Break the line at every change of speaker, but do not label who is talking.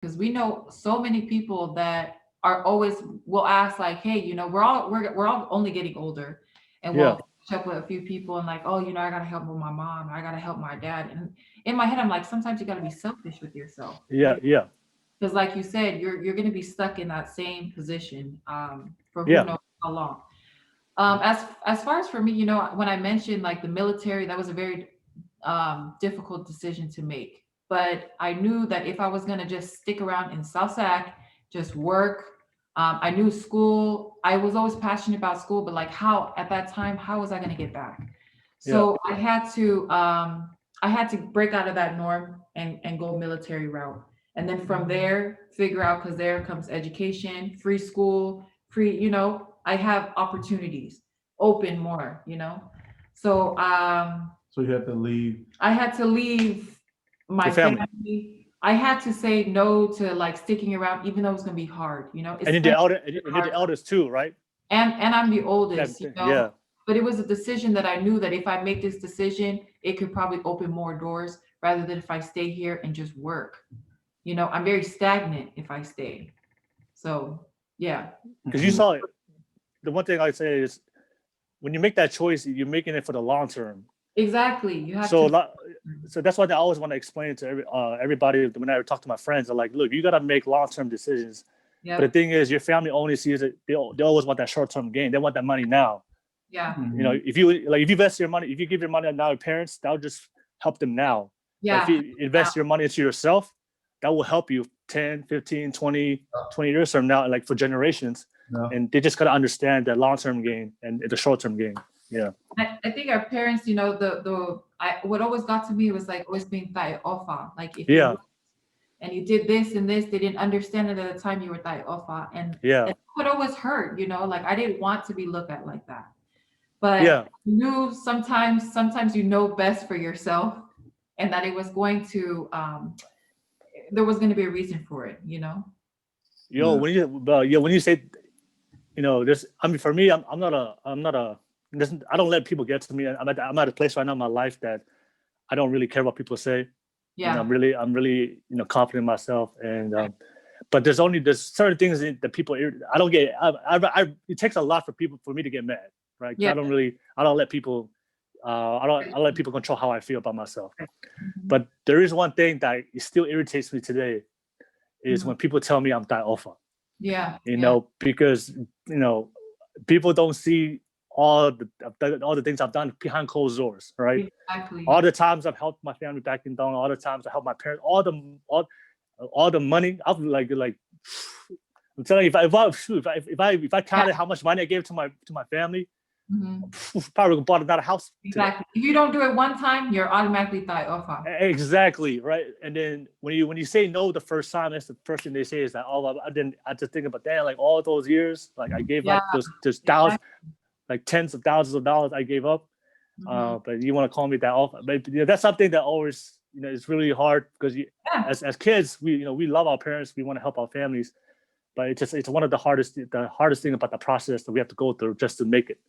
because we know so many people that are always will ask like, hey, we're all only getting older, and
Yeah,
we'll catch up with a few people and like, oh, I gotta help with my mom, I gotta help my dad, and in my head I'm like, sometimes you gotta be selfish with yourself,
yeah, yeah,
because like you said, you're gonna be stuck in that same position for who
yeah.
knows how long. As far as for me, when I mentioned like the military, that was a very difficult decision to make. But I knew that if I was gonna just stick around in South Sac, just work, I knew school. I was always passionate about school, but like how at that time, how was I gonna get back?
Yeah.
So I had to break out of that norm and go military route. And then from there, figure out because there comes education, free school, free, I have opportunities open more. So
So you had to leave.
I had to leave
Your
my
family.
family. I had to say no to like sticking around, even though it was gonna be hard,
And you're the
especially
elder, and you're
hard.
the eldest too, right?
And I'm the
Yeah,
oldest.
yeah,
But it was a decision that I knew that if I make this decision, it could probably open more doors rather than if I stay here and just work. I'm very stagnant if I stay. So yeah,
because you saw it. The one thing I say is when you make that choice, you're making it for the long term.
exactly. You have
So,
to.
so that's what I always want to explain to everybody when I talk to my friends. I'm like, look, you got to make long term decisions. But the
Yep.
thing is, your family only sees it. They always want that short term gain. They want that money now.
Yeah.
You know, if you invest your money, if you give your money now to parents, that'll just help them now. But if
Yeah.
you invest your money into yourself, that will help you 10, 15, 20 years from now, like for generations.
No.
And they just got to understand that long term gain and the short term gain. Yeah.
I think our parents, what always got to me was like always being thai ofa. Like if you
Yeah.
worked and you did this and this, they didn't understand it at the time you were thai ofa, and
Yeah.
it would always hurt. Like I didn't want to be looked at like that, but
Yeah.
you knew sometimes you know best for yourself, and that it was going to there was going to be a reason for it.
Yo,
Yeah.
when you say, there's, I mean, for me, I'm not a, I don't let people get to me. I'm at a place right now in my life that I don't really care what people say.
Yeah.
I'm really, confident in myself. And, but there's certain things that people, I don't get, it takes a lot for me to get mad, right? 'Cause
Yeah.
I don't let people, I don't let people control how I feel about myself.
Mhm.
But there is one thing that it still irritates me today is
Mhm.
when people tell me I'm that alpha,
Yeah. Yeah.
because, people don't see all the things I've done behind closed doors, right?
Exactly.
All the times I've helped my family back in down, all the times I helped my parents, all the money. I've like I'm telling you, if I
Yeah.
counted how much money I gave to my family,
Mhm.
probably would have bought another house today.
Exactly. If you don't do it one time, you're automatically thought off.
Exactly, right. And then when you say no the first time, that's the first thing they say is that, oh, I just think about that, like all those years, like I gave
Yeah,
up those thousands,
exactly.
like tens of thousands of dollars I gave up.
Mhm.
But you want to call me that off? But that's something that always, it's really hard because
Yeah.
as kids, we love our parents, we want to help our families, but it's one of the hardest thing about the process that we have to go through just to make it.